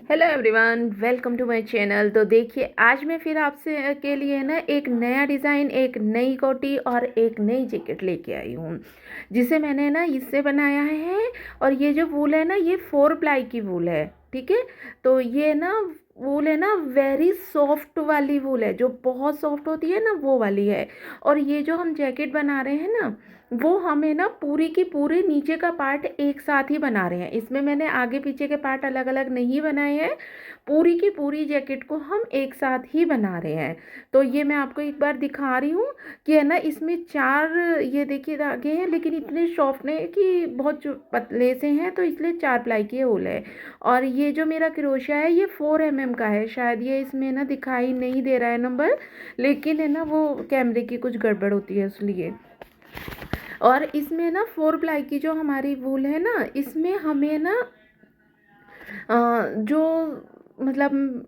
Hello everyone, welcome to my channel. तो देखिए, आज मैं फिर आपसे के लिए ना एक नया डिज़ाइन, एक नई कोटी और एक नई जैकेट लेके आई हूँ, जिसे मैंने ना इससे बनाया है। और ये जो वूल है ना, ये 4 प्लाई की वूल है, ठीक है। तो ये ना वूल है ना, वेरी सॉफ्ट वाली वूल है, जो बहुत सॉफ्ट होती है ना, वो वाली है। और ये जो हम जैकेट बना रहे हैं ना, वो हमें ना पूरी की पूरी नीचे का पार्ट एक साथ ही बना रहे हैं। इसमें मैंने आगे पीछे के पार्ट अलग अलग नहीं बनाए हैं, पूरी की पूरी जैकेट को हम एक साथ ही बना रहे हैं। तो ये मैं आपको एक बार दिखा रही हूँ कि है ना, इसमें 4 ये देखिए धागे हैं, लेकिन इतने सॉफ्ट नहीं कि बहुत पतले से हैं, तो इसलिए 4 प्लाई की होल है। और ये जो मेरा क्रोशिया है, ये 4 mm का है। शायद ये इसमें ना दिखाई नहीं दे रहा है नंबर, लेकिन है ना, वो कैमरे की कुछ गड़बड़ होती है इसलिए। और इसमें ना 4 प्लाई की जो हमारी वूल है ना, इसमें हमें ना जो मतलब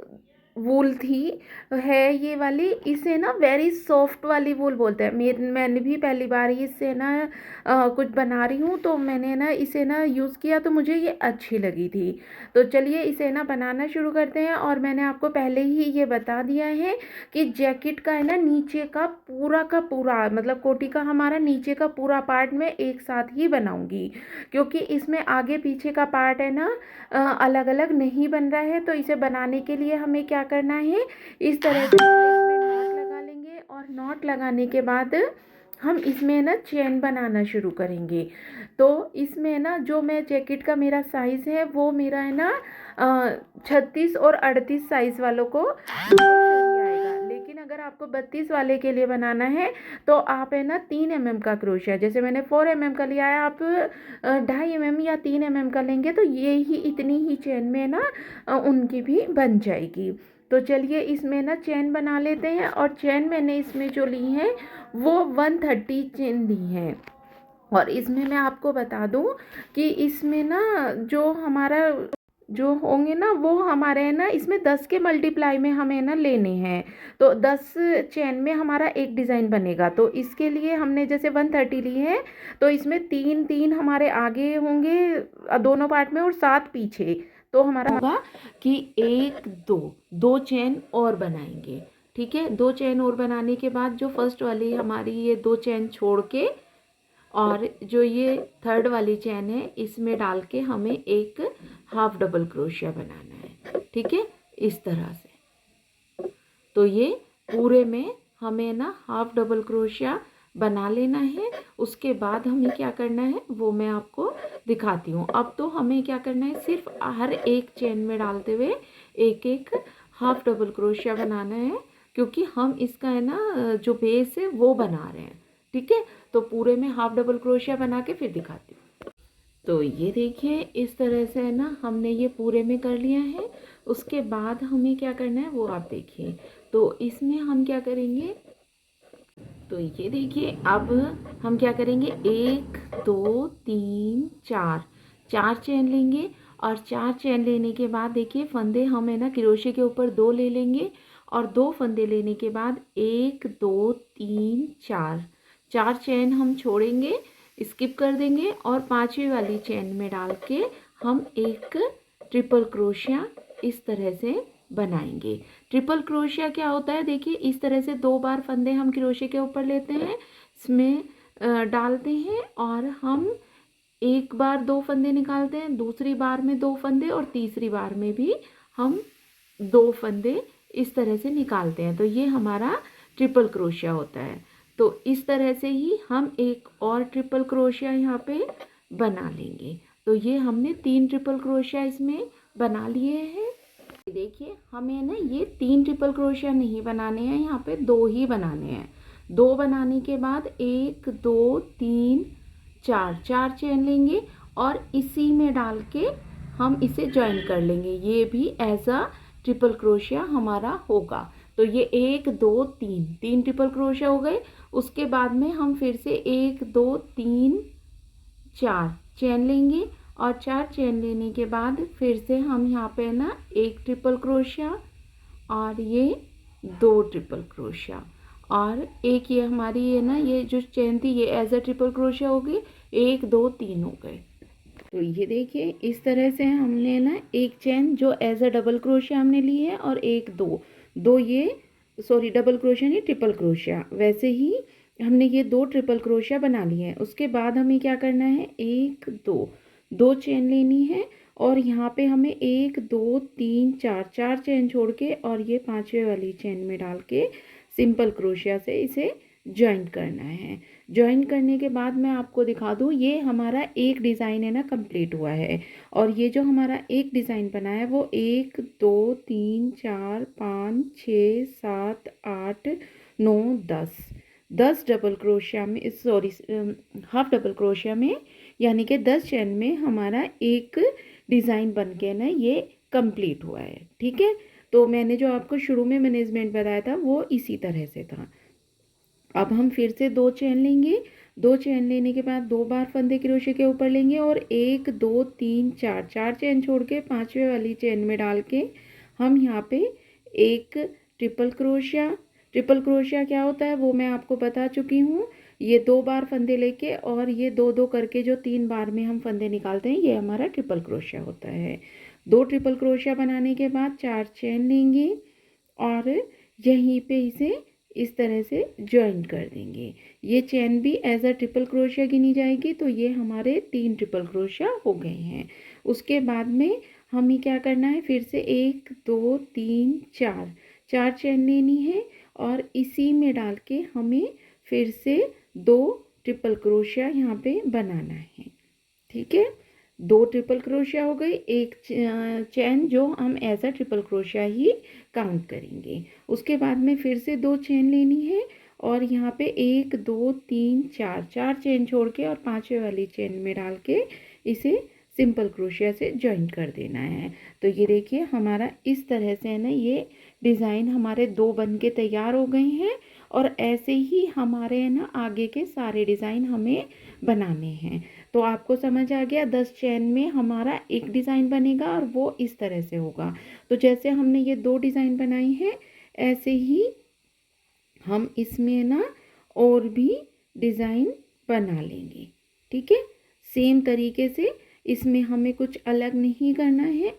वूल थी है ये वाली, इसे ना वेरी सॉफ्ट वाली वूल बोलते हैं। मैंने भी पहली बार ही इससे ना कुछ बना रही हूँ, तो मैंने ना इसे ना यूज़ किया, तो मुझे ये अच्छी लगी थी। तो चलिए इसे ना बनाना शुरू करते हैं। और मैंने आपको पहले ही ये बता दिया है कि जैकेट का है ना, नीचे का पूरा मतलब कोटी का हमारा नीचे का पूरा पार्ट मैं एक साथ ही बनाऊंगी, क्योंकि इसमें आगे पीछे का पार्ट है ना अलग अलग नहीं बन रहा है। तो इसे बनाने के लिए हमें क्या करना है, इस तरह से इसमें नॉट लगा लेंगे। और नॉट लगाने के बाद हम इसमें ना चेन बनाना शुरू करेंगे। तो इसमें ना जो मैं जैकेट का मेरा साइज़ है, वो मेरा है ना 36 और 38 साइज़ वालों को सही आएगा। लेकिन अगर आपको 32 वाले के लिए बनाना है, तो आप है ना 3 mm का क्रोशिया, जैसे मैंने 4 mm का लिया है, आप 2.5 mm या 3 mm का लेंगे, तो ये ही इतनी ही चेन में ना उनकी भी बन जाएगी। तो चलिए इसमें ना चेन बना लेते हैं। और चेन मैंने इसमें जो ली है, वो 130 चेन ली है। और इसमें मैं आपको बता दूं कि इसमें ना जो हमारा जो होंगे ना, वो हमारे है ना, इसमें 10 के मल्टीप्लाई में हमें ना लेने हैं। तो 10 चेन में हमारा एक डिज़ाइन बनेगा। तो इसके लिए हमने जैसे 130 ली है, तो इसमें 3 3 हमारे आगे होंगे दोनों पार्ट में, और 7 पीछे। तो हमारा होगा कि 1 2 2 चेन और बनाएंगे, ठीक है। 2 चेन और बनाने के बाद जो फर्स्ट वाली हमारी ये 2 चेन छोड़ के, और जो ये थर्ड वाली चेन है, इसमें डाल के हमें एक हाफ डबल क्रोशिया बनाना है, ठीक है, इस तरह से। तो ये पूरे में हमें ना हाफ डबल क्रोशिया बना लेना है। उसके बाद हमें क्या करना है, वो मैं आपको दिखाती हूँ। अब तो हमें क्या करना है, सिर्फ हर एक चेन में डालते हुए एक एक हाफ डबल क्रोशिया बनाना है, क्योंकि हम इसका है ना जो बेस है वो बना रहे हैं, ठीक है। तो पूरे में हाफ डबल क्रोशिया बना के फिर दिखाती हूँ। तो ये देखिए, इस तरह से है ना, हमने ये पूरे में कर लिया है। उसके बाद हमें क्या करना है, वो आप देखिए। तो इसमें हम क्या करेंगे, तो ये देखिए, अब हम क्या करेंगे, 1 2 3 4 4 चेन लेंगे। और 4 चेन लेने के बाद देखिए, फंदे हम है ना क्रोशे के ऊपर 2 ले लेंगे। और 2 फंदे लेने के बाद 1 2 3 4 4 चेन हम छोड़ेंगे, स्किप कर देंगे, और 5वीं वाली चेन में डाल के हम एक ट्रिपल क्रोशिया इस तरह से बनाएंगे। ट्रिपल क्रोशिया क्या होता है, देखिए इस तरह से 2 बार फंदे हम क्रोशिया के ऊपर लेते हैं, इसमें डालते हैं, और हम एक बार 2 फंदे निकालते हैं, दूसरी बार में 2 फंदे, और तीसरी बार में भी हम 2 फंदे इस तरह से निकालते हैं। तो ये हमारा ट्रिपल क्रोशिया होता है। तो इस तरह से ही हम एक और ट्रिपल क्रोशिया यहाँ पे बना लेंगे। तो ये हमने 3 ट्रिपल क्रोशिया इसमें बना लिए हैं। देखिए, हमें ना ये 3 ट्रिपल क्रोशिया नहीं बनाने हैं, यहाँ पे 2 ही बनाने हैं। 2 बनाने के बाद 1 2 3 4 4 चेन लेंगे, और इसी में डाल के हम इसे ज्वाइन कर लेंगे। ये भी एज अ ट्रिपल क्रोशिया हमारा होगा। तो ये 1 2 3 3 ट्रिपल क्रोशिया हो गए। उसके बाद में हम फिर से 1 2 3 4 चेन लेंगे, और 4 चेन लेने के बाद फिर से हम यहाँ पे ना एक ट्रिपल क्रोशिया, और ये 2 ट्रिपल क्रोशिया, और एक ये हमारी है ना, ये जो चेन थी, ये एज अ ट्रिपल क्रोशिया हो गई। 1 2 3 हो गए। तो ये देखिए इस तरह से हमने ना एक चेन जो एज अ डबल क्रोशिया हमने ली है और एक दो दो ये सॉरी डबल क्रोशिया नहीं ट्रिपल क्रोशिया, वैसे ही हमने ये दो ट्रिपल क्रोशिया बना लिए हैं। उसके बाद हमें क्या करना है, एक दो दो चेन लेनी है और यहाँ पे हमें एक दो तीन चार चार चेन छोड़ के और ये पांचवे वाली चेन में डाल के सिंपल क्रोशिया से इसे ज्वाइंट करना है। ज्वाइन करने के बाद मैं आपको दिखा दूँ, ये हमारा एक डिज़ाइन है ना कंप्लीट हुआ है। और ये जो हमारा एक डिज़ाइन बना है वो 1 2 3 4 5 6 7 8 9 10 10 डबल क्रोशिया में सॉरी हाफ डबल क्रोशिया में यानी कि 10 चेन में हमारा एक डिज़ाइन बन के ना ये कंप्लीट हुआ है। ठीक है, तो मैंने जो आपको शुरू में मैनेजमेंट बताया था वो इसी तरह से था। अब हम फिर से दो चेन लेंगे, दो चेन लेने के बाद दो बार फंदे क्रोशे के ऊपर लेंगे और एक दो तीन चार चार चेन छोड़ के पांचवे वाली चेन में डाल के हम यहाँ पे एक ट्रिपल क्रोशिया क्या होता है वो मैं आपको बता चुकी हूँ। ये दो बार फंदे लेके और ये दो दो करके जो तीन बार में हम फंदे निकालते हैं ये हमारा ट्रिपल क्रोशिया होता है। दो ट्रिपल क्रोशिया बनाने के बाद चार चेन लेंगे और यहीं पे इसे इस तरह से ज्वाइन कर देंगे। ये चेन भी एज अ ट्रिपल क्रोशिया गिनी जाएगी, तो ये हमारे तीन ट्रिपल क्रोशिया हो गए हैं। उसके बाद में हमें क्या करना है, फिर से एक दो तीन चार चार चेन लेनी है और इसी में डाल के हमें फिर से दो ट्रिपल क्रोशिया यहाँ पे बनाना है। ठीक है, दो ट्रिपल क्रोशिया हो गई, एक चेन जो हम एज अ ट्रिपल क्रोशिया ही काउंट करेंगे। उसके बाद में फिर से दो चेन लेनी है और यहाँ पे एक दो तीन चार चार चेन छोड़ के और पांचवे वाली चेन में डाल के इसे सिंपल क्रोशिया से ज्वाइन कर देना है। तो ये देखिए हमारा इस तरह से है ना ये डिज़ाइन हमारे दो बन के तैयार हो गए हैं और ऐसे ही हमारे है ना आगे के सारे डिज़ाइन हमें बनाने हैं। तो आपको समझ आ गया, 10 चेन में हमारा एक डिज़ाइन बनेगा और वो इस तरह से होगा। तो जैसे हमने ये दो डिज़ाइन बनाए हैं ऐसे ही हम इसमें ना और भी डिज़ाइन बना लेंगे। ठीक है, सेम तरीके से इसमें हमें कुछ अलग नहीं करना है।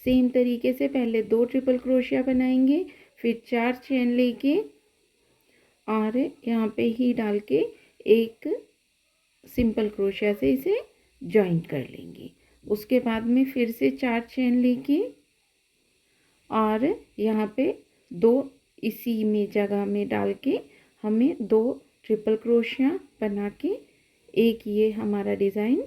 सेम तरीके से पहले दो ट्रिपल क्रोशिया बनाएंगे, फिर चार चेन लेके और यहाँ पे ही डाल के एक सिंपल क्रोशिया से इसे ज्वाइन कर लेंगे। उसके बाद में फिर से चार चेन लेके और यहाँ पे दो इसी में जगह में डाल के हमें दो ट्रिपल क्रोशिया बना के एक ये हमारा डिज़ाइन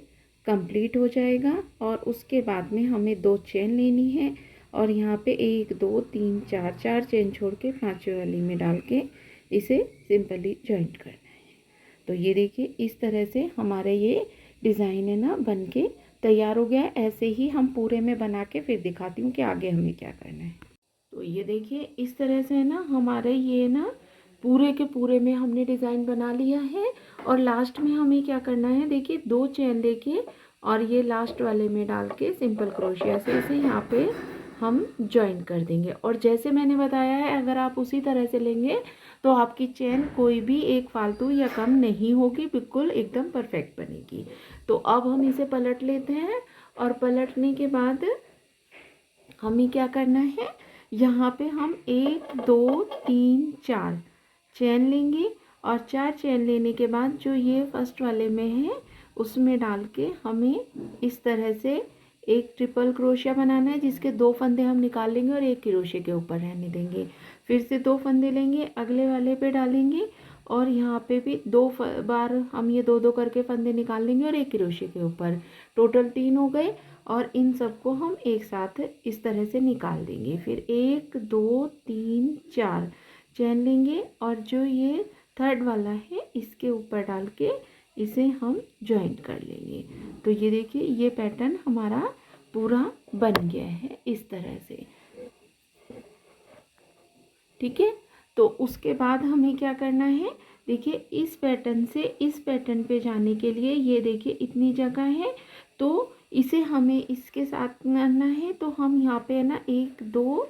कंप्लीट हो जाएगा। और उसके बाद में हमें दो चेन लेनी है और यहाँ पे एक दो तीन चार चार चेन छोड़ के पांचवी वाली में डाल के इसे सिंपली ज्वाइंट करना है। तो ये देखिए इस तरह से हमारे ये डिज़ाइन है ना बन के तैयार हो गया। ऐसे ही हम पूरे में बना के फिर दिखाती हूँ कि आगे हमें क्या करना है। तो ये देखिए इस तरह से है ना हमारे ये ना पूरे के पूरे में हमने डिज़ाइन बना लिया है। और लास्ट में हमें क्या करना है, देखिए दो चेन लेके और ये लास्ट वाले में डाल के सिंपल क्रोशिया से इसे यहाँ पे हम ज्वाइन कर देंगे। और जैसे मैंने बताया है अगर आप उसी तरह से लेंगे तो आपकी चेन कोई भी एक फालतू या कम नहीं होगी, बिल्कुल एकदम परफेक्ट बनेगी। तो अब हम इसे पलट लेते हैं और पलटने के बाद हमें क्या करना है, यहाँ पे हम एक दो तीन चार चेन लेंगे और चार चेन लेने के बाद जो ये फर्स्ट वाले में है उसमें डाल के हमें इस तरह से एक ट्रिपल क्रोशिया बनाना है जिसके दो फंदे हम निकाल लेंगे और एक क्रोशिया के ऊपर रहने देंगे। फिर से दो फंदे लेंगे, अगले वाले पे डालेंगे और यहाँ पे भी दो बार हम ये दो दो करके फंदे निकाल लेंगे और एक क्रोशिया के ऊपर। टोटल तीन हो गए और इन सबको हम एक साथ इस तरह से निकाल देंगे। फिर एक दो तीन चार चेन लेंगे और जो ये थर्ड वाला है इसके ऊपर डाल के इसे हम ज्वाइन कर लेंगे। तो ये देखिए ये पैटर्न हमारा पूरा बन गया है इस तरह से। ठीक है, तो उसके बाद हमें क्या करना है, देखिए इस पैटर्न से इस पैटर्न पे जाने के लिए ये देखिए इतनी जगह है तो इसे हमें इसके साथ करना है। तो हम यहाँ पे है ना एक दो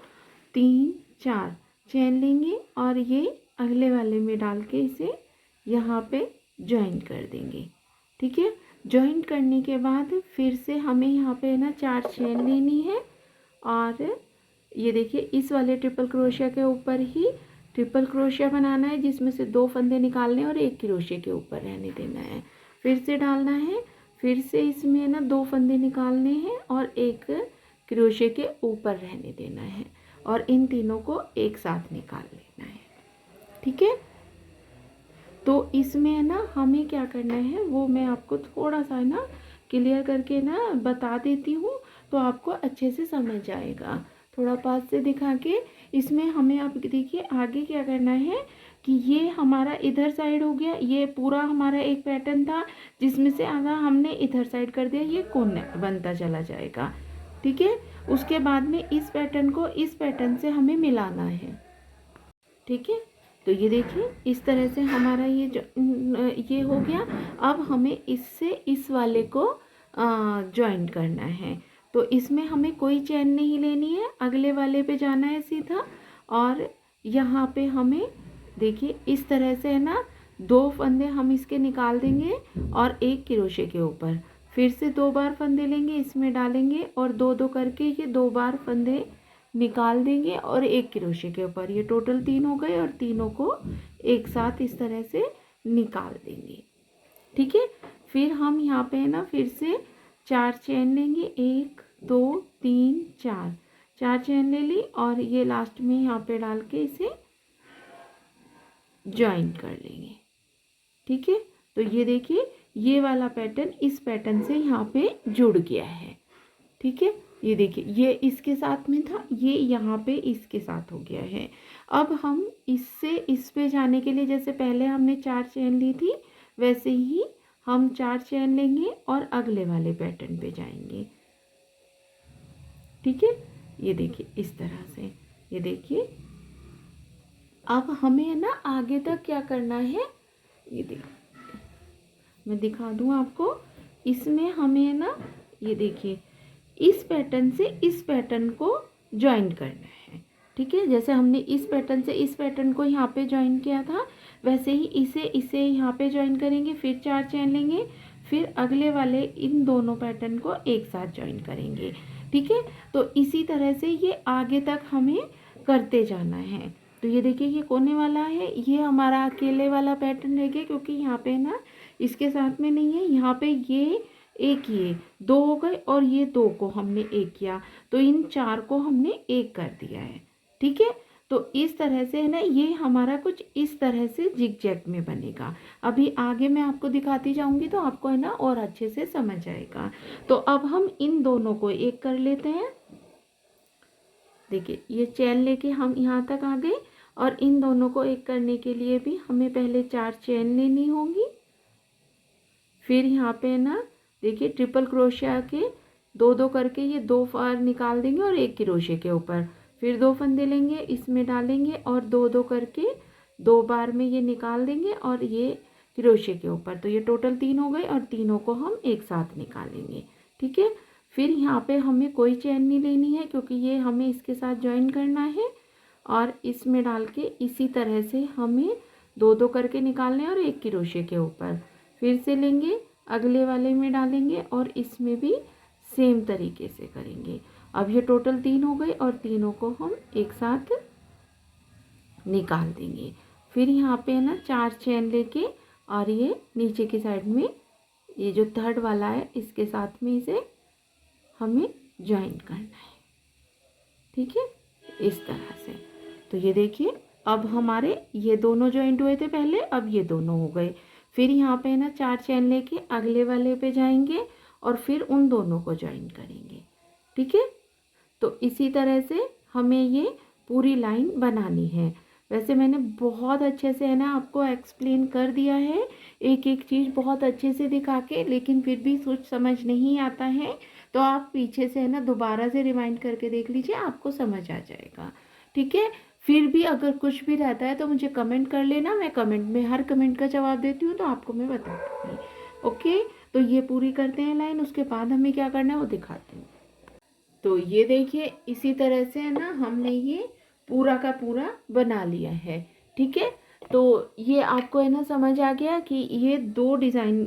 तीन चार चेन लेंगे और ये अगले वाले में डाल के इसे यहाँ पे ज्वाइन कर देंगे। ठीक है, जॉइंट करने के बाद फिर से हमें यहाँ पे ना 4 चेन लेनी है और ये देखिए इस वाले ट्रिपल क्रोशिया के ऊपर ही ट्रिपल क्रोशिया बनाना है, जिसमें से 2 फंदे निकालने और एक क्रोशिया के ऊपर रहने देना है। फिर से डालना है, फिर से इसमें ना 2 फंदे निकालने हैं और एक क्रोशिया के ऊपर रहने देना है और इन तीनों को एक साथ निकाल लेना है। ठीक है, तो इसमें ना हमें क्या करना है वो मैं आपको थोड़ा सा ना क्लियर करके ना बता देती हूँ, तो आपको अच्छे से समझ आएगा। थोड़ा पास से दिखा के इसमें हमें अब देखिए आगे क्या करना है कि ये हमारा इधर साइड हो गया, ये पूरा हमारा एक पैटर्न था जिसमें से अगर हमने इधर साइड कर दिया ये कोन बनता चला जाएगा। ठीक है, उसके बाद में इस पैटर्न को इस पैटर्न से हमें मिलाना है। ठीक है, तो ये देखिए इस तरह से हमारा ये हो गया। अब हमें इससे इस वाले को जॉइंट करना है, तो इसमें हमें कोई चेन नहीं लेनी है, अगले वाले पे जाना है सीधा और यहाँ पे हमें देखिए इस तरह से है ना 2 फंदे हम इसके निकाल देंगे और एक क्रोशे के ऊपर फिर से 2 बार फंदे लेंगे, इसमें डालेंगे और 2-2 करके ये 2 बार फंदे निकाल देंगे और एक क्रोशे के ऊपर, ये टोटल 3 हो गए और तीनों को एक साथ इस तरह से निकाल देंगे। ठीक है, फिर हम यहाँ पे है ना फिर से 4 चेन लेंगे, 1 2 3 4, 4 चेन ले ली और ये लास्ट में यहाँ पे डाल के इसे ज्वाइन कर लेंगे। ठीक है, तो ये देखिए ये वाला पैटर्न इस पैटर्न से यहाँ पे जुड़ गया है। ठीक है, ये देखिए ये इसके साथ में था, ये यहाँ पे इसके साथ हो गया है। अब हम इससे इस पे जाने के लिए जैसे पहले हमने 4 चेन ली थी वैसे ही हम 4 चेन लेंगे और अगले वाले पैटर्न पे जाएंगे। ठीक है, ये देखिए इस तरह से, ये देखिए अब हमें ना आगे तक क्या करना है, ये देखिए मैं दिखा दूँ आपको। इसमें हमें ना ये देखिए इस पैटर्न से इस पैटर्न को ज्वाइन करना है। ठीक है, जैसे हमने इस पैटर्न से इस पैटर्न को यहाँ पे ज्वाइन किया था वैसे ही इसे यहाँ पे ज्वाइन करेंगे, फिर 4 चेन लेंगे, फिर अगले वाले इन दोनों पैटर्न को एक साथ ज्वाइन करेंगे। ठीक है, तो इसी तरह से ये आगे तक हमें करते जाना है। तो ये देखिए ये कोने वाला है, ये हमारा अकेले वाला पैटर्न रह गया क्योंकि यहाँ पे ना इसके साथ में नहीं है, यहाँ पे ये एक, ये 2 हो गए और ये 2 को हमने एक किया, तो इन 4 को हमने एक कर दिया है। ठीक है, तो इस तरह से है ना ये हमारा कुछ इस तरह से जिग जैग में बनेगा। अभी आगे मैं आपको दिखाती जाऊंगी तो आपको है ना और अच्छे से समझ आएगा। तो अब हम इन दोनों को एक कर लेते हैं। देखिए ये चेन लेके हम यहाँ तक आ गए और इन दोनों को एक करने के लिए भी हमें पहले 4 चेन लेनी होगी। फिर यहाँ पे ना देखिए ट्रिपल क्रोशिया के 2-2 करके ये 2 बार निकाल देंगे और एक क्रोशिया के ऊपर फिर 2 फंदे लेंगे, इसमें डालेंगे और 2-2 करके 2 बार में ये निकाल देंगे और ये क्रोशिया के ऊपर, तो ये टोटल 3 हो गए और तीनों को हम एक साथ निकालेंगे। ठीक है, फिर यहाँ पे हमें कोई चेन नहीं लेनी है क्योंकि ये हमें इसके साथ ज्वाइन करना है और इसमें डाल के इसी तरह से हमें 2-2 करके निकालने और एक क्रोशिया के ऊपर फिर से लेंगे, अगले वाले में डालेंगे और इसमें भी सेम तरीके से करेंगे। अब ये टोटल 3 हो गए और तीनों को हम एक साथ निकाल देंगे। फिर यहाँ पे ना 4 चेन लेके और ये नीचे की साइड में ये जो थर्ड वाला है इसके साथ में इसे हमें ज्वाइन करना है। ठीक है, इस तरह से। तो ये देखिए अब हमारे ये दोनों ज्वाइंट हुए थे पहले, अब ये दोनों हो गए। फिर यहाँ पे ना 4 चेन लेके अगले वाले पे जाएंगे और फिर उन दोनों को ज्वाइन करेंगे। ठीक है, तो इसी तरह से हमें ये पूरी लाइन बनानी है। वैसे मैंने बहुत अच्छे से है ना आपको एक्सप्लेन कर दिया है, एक एक चीज़ बहुत अच्छे से दिखा के, लेकिन फिर भी कुछ समझ नहीं आता है तो आप पीछे से है ना दोबारा से रिमाइंड करके देख लीजिए, आपको समझ आ जाएगा। ठीक है, फिर भी अगर कुछ भी रहता है तो मुझे कमेंट कर लेना, मैं कमेंट में हर कमेंट का जवाब देती हूँ तो आपको मैं बता दूँगी। ओके, तो ये पूरी करते हैं लाइन, उसके बाद हमें क्या करना है वो दिखाती हूँ। तो ये देखिए इसी तरह से है ना हमने ये पूरा का पूरा बना लिया है। ठीक है, तो ये आपको है ना समझ आ गया कि ये दो डिज़ाइन,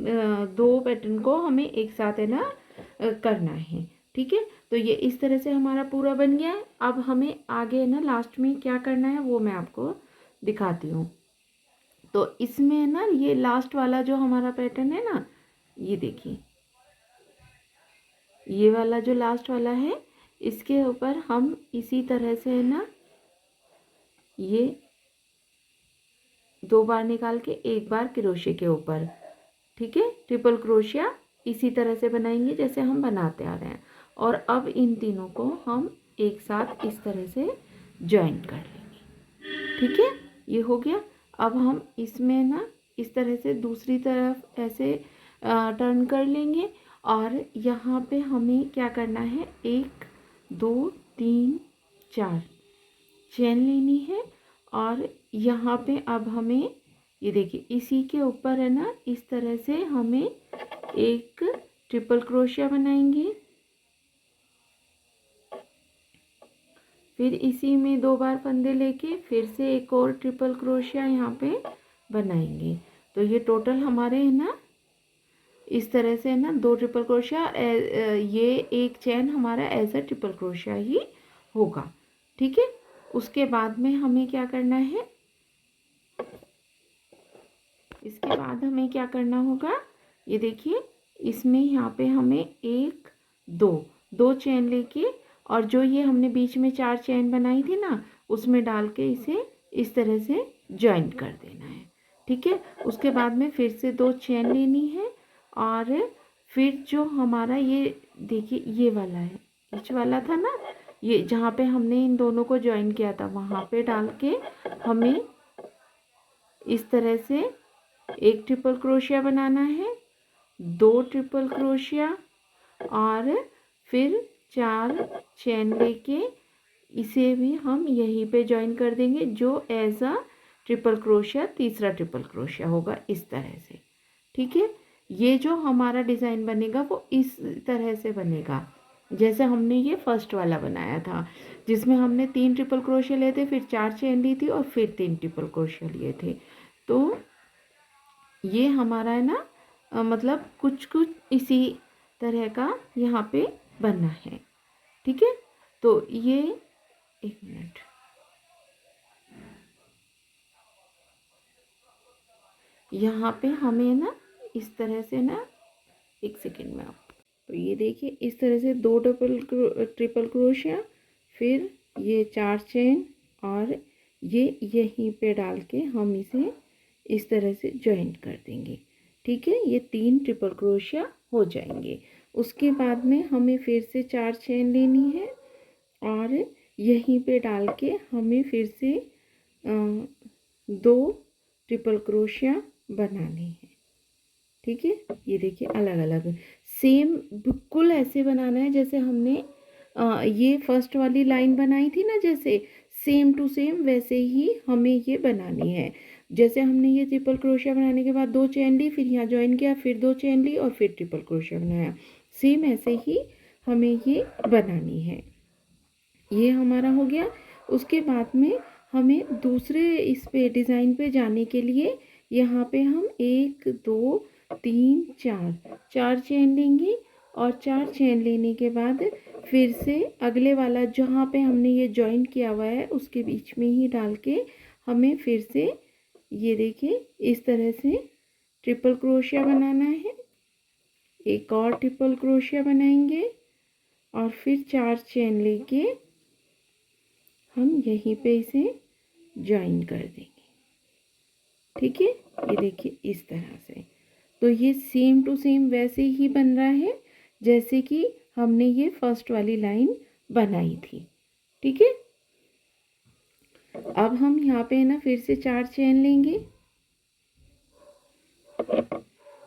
दो पैटर्न को हमें एक साथ है ना करना है। ठीक है, तो ये इस तरह से हमारा पूरा बन गया है। अब हमें आगे है ना लास्ट में क्या करना है वो मैं आपको दिखाती हूँ। तो इसमें है ना ये लास्ट वाला जो हमारा पैटर्न है ना, ये देखिए, ये वाला जो लास्ट वाला है, इसके ऊपर हम इसी तरह से है ना ये 2 बार निकाल के 1 बार क्रोशे के ऊपर, ठीक है, ट्रिपल क्रोशिया इसी तरह से बनाएंगे जैसे हम बनाते आ रहे हैं। और अब इन तीनों को हम एक साथ इस तरह से जॉइन कर लेंगे। ठीक है, ये हो गया। अब हम इसमें ना इस तरह से दूसरी तरफ ऐसे टर्न कर लेंगे और यहाँ पे हमें क्या करना है, 1 2 3 4 चेन लेनी है। और यहाँ पे अब हमें ये देखिए इसी के ऊपर है ना इस तरह से हमें एक ट्रिपल क्रोशिया बनाएंगे, फिर इसी में 2 बार फंदे लेके फिर से एक और ट्रिपल क्रोशिया यहाँ पे बनाएंगे। तो ये टोटल हमारे है ना इस तरह से है ना 2 ट्रिपल क्रोशिया, ये एक चेन हमारा एज अ ट्रिपल क्रोशिया ही होगा। ठीक है, उसके बाद में हमें क्या करना है, इसके बाद हमें क्या करना होगा, ये देखिए इसमें यहाँ पे हमें 1 2 चेन लेके और जो ये हमने बीच में 4 चेन बनाई थी ना उसमें डाल के इसे इस तरह से जॉइन कर देना है। ठीक है, उसके बाद में फिर से 2 चेन लेनी है और फिर जो हमारा ये देखिए ये वाला है, बीच वाला था ना, ये जहाँ पे हमने इन दोनों को जॉइन किया था वहाँ पे डाल के हमें इस तरह से एक ट्रिपल क्रोशिया बनाना है, 2 ट्रिपल क्रोशिया और फिर 4 चेन लेके इसे भी हम यहीं पे ज्वाइन कर देंगे जो एज अ ट्रिपल क्रोशिया, तीसरा ट्रिपल क्रोशिया होगा इस तरह से। ठीक है, ये जो हमारा डिज़ाइन बनेगा वो इस तरह से बनेगा जैसे हमने ये फर्स्ट वाला बनाया था जिसमें हमने 3 ट्रिपल क्रोशिया लिए थे, फिर 4 चेन ली थी और फिर 3 ट्रिपल क्रोशिया लिए थे। तो ये हमारा है ना मतलब कुछ कुछ इसी तरह का यहाँ पे बनना है। ठीक है, तो ये एक मिनट, यहाँ पे हमें ना इस तरह से ना एक सेकेंड में आप, तो ये देखिए इस तरह से 2 ट्रिपल क्रोशिया, फिर ये 4 चेन और ये यहीं पे डाल के हम इसे इस तरह से जॉइंट कर देंगे। ठीक है, ये 3 ट्रिपल क्रोशिया हो जाएंगे। उसके बाद में हमें फिर से 4 चेन लेनी है और यहीं पे डाल के हमें फिर से 2 ट्रिपल क्रोशिया बनाने हैं। ठीक है, ये देखिए अलग अलग सेम बिल्कुल ऐसे बनाना है जैसे हमने ये फर्स्ट वाली लाइन बनाई थी ना, जैसे सेम टू सेम वैसे ही हमें ये बनानी है। जैसे हमने ये ट्रिपल क्रोशिया बनाने के बाद 2 चेन ली, फिर यहाँ ज्वाइन किया, फिर 2 चेन ली और फिर ट्रिपल क्रोशिया बनाया, सेम ऐसे ही हमें ये बनानी है। ये हमारा हो गया। उसके बाद में हमें दूसरे इस पे डिज़ाइन पे जाने के लिए यहाँ पे हम 1 2 3 4 चेन लेंगे और 4 चेन लेने के बाद फिर से अगले वाला जहाँ पे हमने ये जॉइन किया हुआ है उसके बीच में ही डाल के हमें फिर से ये देखिए इस तरह से ट्रिपल क्रोशिया बनाना है। एक और ट्रिपल क्रोशिया बनाएंगे और फिर 4 चेन लेके हम यहीं पे इसे ज्वाइन कर देंगे। ठीक है, ये देखिए इस तरह से। तो ये सेम टू सेम वैसे ही बन रहा है जैसे कि हमने ये फर्स्ट वाली लाइन बनाई थी। ठीक है, अब हम यहाँ पे ना फिर से 4 चेन लेंगे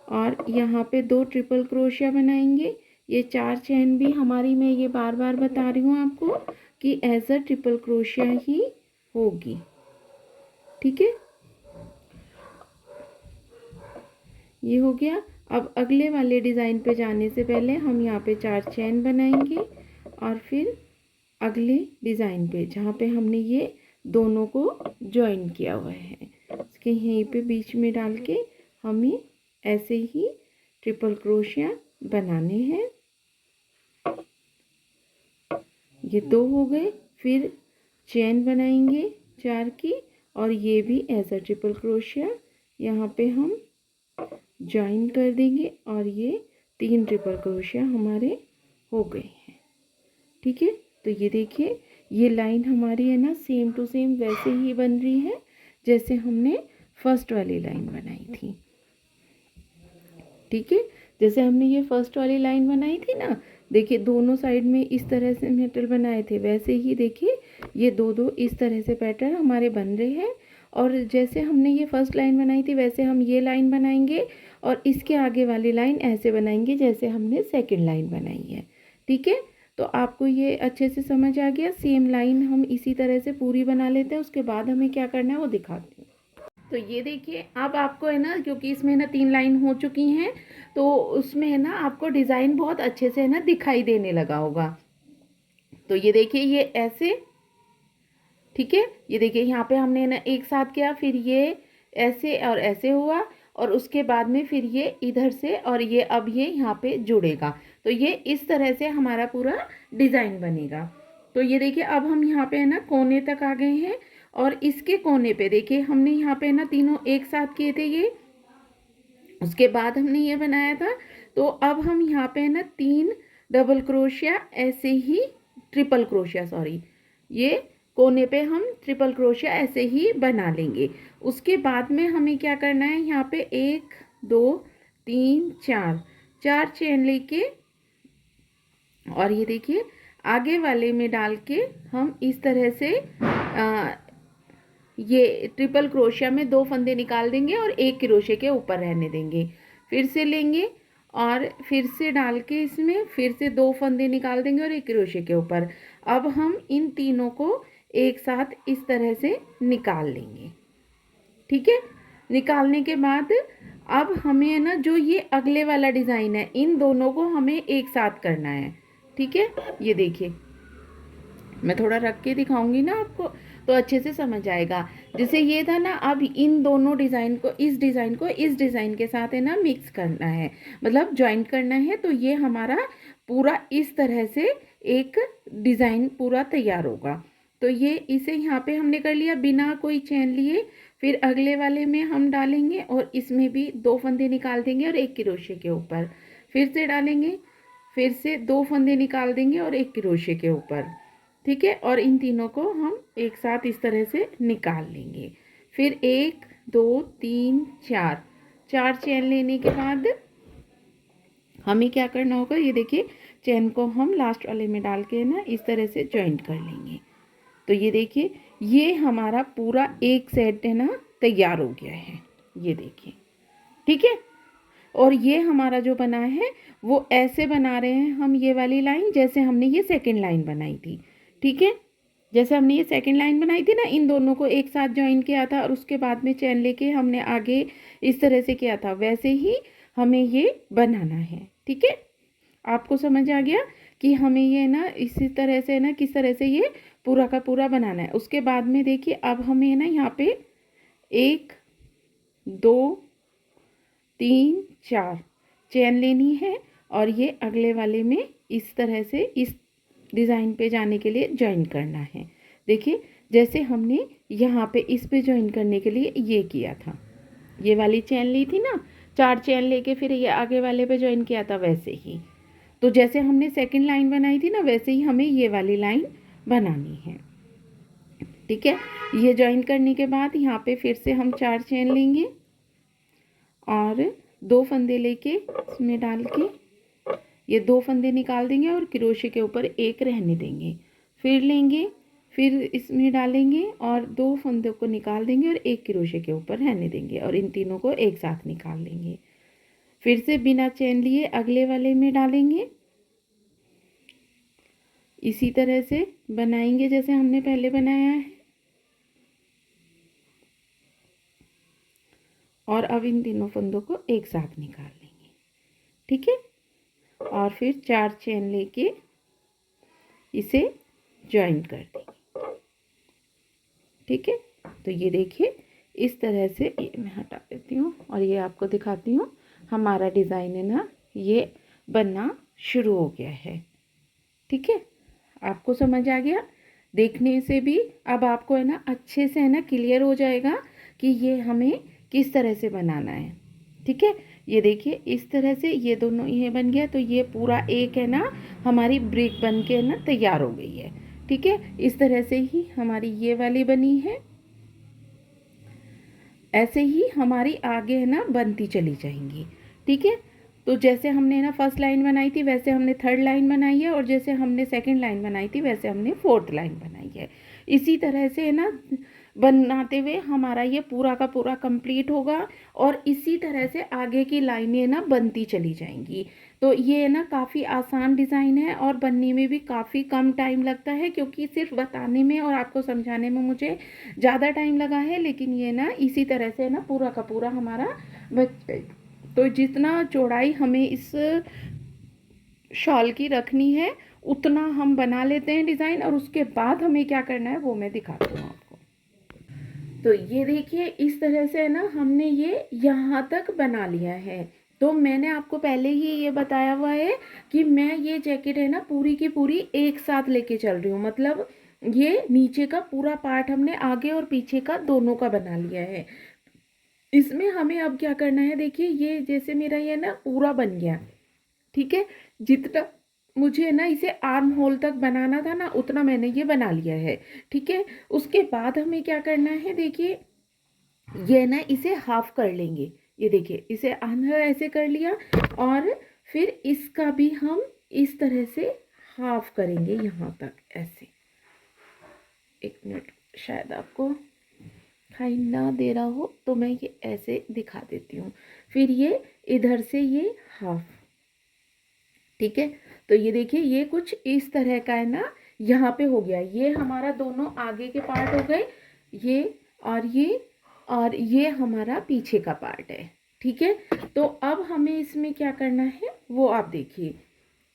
और यहाँ पे 2 ट्रिपल क्रोशिया बनाएंगे। ये 4 चेन भी हमारी, मैं ये बार बार बता रही हूँ आपको कि एज अ ट्रिपल क्रोशिया ही होगी। ठीक है, ये हो गया। अब अगले वाले डिज़ाइन पे जाने से पहले हम यहाँ पे 4 चेन बनाएंगे और फिर अगले डिज़ाइन पे जहाँ पे हमने ये दोनों को जॉइन किया हुआ है उसके के यहीं पे बीच में डाल के हमें ऐसे ही ट्रिपल क्रोशिया बनाने हैं। ये 2 हो गए। फिर चेन बनाएंगे 4 की, और ये भी ऐसा ट्रिपल क्रोशिया यहाँ पे हम ज्वाइन कर देंगे, और ये 3 ट्रिपल क्रोशिया हमारे हो गए हैं। ठीक है, तो ये देखिए ये लाइन हमारी है ना सेम टू सेम वैसे ही बन रही है जैसे हमने फर्स्ट वाली लाइन बनाई थी। ठीक है, जैसे हमने ये फर्स्ट वाली लाइन बनाई थी ना, देखिए दोनों साइड में इस तरह से मेटल बनाए थे, वैसे ही देखिए ये दो इस तरह से पैटर्न हमारे बन रहे हैं। और जैसे हमने ये फर्स्ट लाइन बनाई थी वैसे हम ये लाइन बनाएंगे, और इसके आगे वाली लाइन ऐसे बनाएंगे जैसे हमने सेकंड लाइन बनाई है। ठीक है, तो आपको ये अच्छे से समझ आ गया। सेम लाइन हम इसी तरह से पूरी बना लेते हैं, उसके बाद हमें क्या करना है वो दिखाती हूँ। तो ये देखिए अब आपको है ना, क्योंकि इसमें ना 3 लाइन हो चुकी हैं, तो उसमें है ना आपको डिज़ाइन बहुत अच्छे से है ना दिखाई देने लगा होगा। तो ये देखिए ये ऐसे, ठीक है, ये देखिए यहाँ पे हमने ना एक साथ किया, फिर ये ऐसे और ऐसे हुआ, और उसके बाद में फिर ये इधर से, और ये अब ये यहाँ पे जुड़ेगा। तो ये इस तरह से हमारा पूरा डिज़ाइन बनेगा। तो ये देखिए अब हम यहाँ पे है ना कोने तक आ गए हैं, और इसके कोने पे देखिए हमने यहाँ पे ना तीनों एक साथ किए थे ये, उसके बाद हमने ये बनाया था। तो अब हम यहाँ पे है ना 3 डबल क्रोशिया ऐसे ही ट्रिपल क्रोशिया सॉरी, ये कोने पे हम ट्रिपल क्रोशिया ऐसे ही बना लेंगे। उसके बाद में हमें क्या करना है, यहाँ पे 1 2 3 4 चेन लेके, और ये देखिए आगे वाले में डाल के हम इस तरह से ये ट्रिपल क्रोशिया में 2 फंदे निकाल देंगे और 1 क्रोशिया के ऊपर रहने देंगे। फिर से लेंगे और फिर से डाल के इसमें फिर से 2 फंदे निकाल देंगे और 1 क्रोशिया के ऊपर। अब हम इन तीनों को एक साथ इस तरह से निकाल लेंगे। ठीक है, निकालने के बाद अब हमें है ना जो ये अगले वाला डिज़ाइन है, इन दोनों को हमें एक साथ करना है। ठीक है, ये देखिए मैं थोड़ा रख के दिखाऊंगी ना आपको, तो अच्छे से समझ आएगा। जैसे ये था ना, अब इन दोनों डिज़ाइन को इस डिज़ाइन के साथ है ना मिक्स करना है, मतलब ज्वाइंट करना है। तो ये हमारा पूरा इस तरह से एक डिज़ाइन पूरा तैयार होगा। तो ये इसे यहाँ पे हमने कर लिया बिना कोई चेन लिए। फिर अगले वाले में हम डालेंगे और इसमें भी 2 फंदे निकाल देंगे और 1 क्रोशे के ऊपर फिर से डालेंगे, फिर से 2 फंदे निकाल देंगे और 1 क्रोशे के ऊपर। ठीक है, और इन तीनों को हम एक साथ इस तरह से निकाल लेंगे। फिर 1 2 3 4 चेन लेने के बाद हमें क्या करना होगा, ये देखिए चेन को हम लास्ट वाले में डाल के ना इस तरह से जॉइंट कर लेंगे। तो ये देखिए ये हमारा पूरा एक सेट है ना तैयार हो गया है, ये देखिए। ठीक है, और ये हमारा जो बना है वो ऐसे बना रहे हैं हम ये वाली लाइन जैसे हमने ये सेकंड लाइन बनाई थी। ठीक है, जैसे हमने ये सेकंड लाइन बनाई थी ना, इन दोनों को एक साथ ज्वाइन किया था और उसके बाद में चेन लेके हमने आगे इस तरह से किया था, वैसे ही हमें ये बनाना है। ठीक है, आपको समझ आ गया कि हमें ये ना इसी तरह से ना किस तरह से ये पूरा का पूरा बनाना है। उसके बाद में देखिए अब हमें ना यहाँ पे 1 2 3 4 चेन लेनी है और ये अगले वाले में इस तरह से इस डिज़ाइन पे जाने के लिए ज्वाइन करना है। देखिए जैसे हमने यहाँ पे इस पे ज्वाइन करने के लिए ये किया था, ये वाली चेन ली थी ना, 4 चेन लेके फिर ये आगे वाले पे ज्वाइन किया था, वैसे ही। तो जैसे हमने सेकंड लाइन बनाई थी ना, वैसे ही हमें ये वाली लाइन बनानी है। ठीक है, ये ज्वाइन करने के बाद यहाँ पे फिर से हम 4 चेन लेंगे और 2 फंदे लेके इसमें डाल के ये 2 फंदे निकाल देंगे और क्रोशे के ऊपर 1 रहने देंगे। फिर लेंगे, फिर इसमें डालेंगे और 2 फंदों को निकाल देंगे और 1 क्रोशे के ऊपर रहने देंगे और इन तीनों को एक साथ निकाल लेंगे। फिर से बिना चेन लिए अगले वाले में डालेंगे, इसी तरह से बनाएंगे जैसे हमने पहले बनाया है। और अब इन तीनों फंदों को एक साथ निकाल लेंगे। ठीक है, और फिर 4 चेन लेके इसे ज्वाइन कर देंगे। ठीक है, तो ये देखिए इस तरह से ये मैं हटा देती हूँ और ये आपको दिखाती हूँ। हमारा डिज़ाइन है ना ये बनना शुरू हो गया है। ठीक है, आपको समझ आ गया? देखने से भी अब आपको है ना अच्छे से है ना क्लियर हो जाएगा कि ये हमें किस तरह से बनाना है। ठीक है, ये देखिए इस तरह से ये दोनों ये बन गया, तो ये पूरा एक है ना हमारी ब्रिक बन के ना तैयार हो गई है। ठीक है, इस तरह से ही हमारी ये वाली बनी है। ऐसे ही हमारी आगे है ना बनती चली जाएंगी। ठीक है, तो जैसे हमने ना फर्स्ट लाइन बनाई थी वैसे हमने थर्ड लाइन बनाई है, और जैसे हमने सेकंड लाइन बनाई थी वैसे हमने फोर्थ लाइन बनाई है। इसी तरह से है ना बनाते हुए हमारा ये पूरा का पूरा कंप्लीट होगा, और इसी तरह से आगे की लाइनें ना बनती चली जाएंगी। तो ये ना काफ़ी आसान डिज़ाइन है और बनने में भी काफ़ी कम टाइम लगता है, क्योंकि सिर्फ बताने में और आपको समझाने में मुझे ज़्यादा टाइम लगा है, लेकिन ये ना इसी तरह से ना पूरा का पूरा हमारा बच। तो जितना चौड़ाई हमें इस शॉल की रखनी है उतना हम बना लेते हैं डिज़ाइन, और उसके बाद हमें क्या करना है वो मैं दिखाती हूँ आपको। तो ये देखिए इस तरह से है ना हमने ये यहाँ तक बना लिया है। तो मैंने आपको पहले ही ये बताया हुआ है कि मैं ये जैकेट है ना पूरी की पूरी एक साथ लेके चल रही हूँ, मतलब ये नीचे का पूरा पार्ट हमने आगे और पीछे का दोनों का बना लिया है। इसमें हमें अब क्या करना है, देखिए ये जैसे मेरा ये ना पूरा बन गया। ठीक है, जितना मुझे ना इसे आर्म होल तक बनाना था ना उतना मैंने ये बना लिया है। ठीक है, उसके बाद हमें क्या करना है, देखिए ये ना इसे हाफ कर लेंगे। ये देखिए इसे अंदर ऐसे कर लिया, और फिर इसका भी हम इस तरह से हाफ करेंगे यहाँ तक ऐसे। एक मिनट, शायद आपको दिखाई ना दे रहा हो तो मैं ये ऐसे दिखा देती हूँ। फिर ये इधर से ये हाफ। ठीक है, तो ये देखिए ये कुछ इस तरह का है ना यहाँ पे हो गया। ये हमारा दोनों आगे के पार्ट हो गए, ये और ये, और ये हमारा पीछे का पार्ट है। ठीक है, तो अब हमें इसमें क्या करना है वो आप देखिए।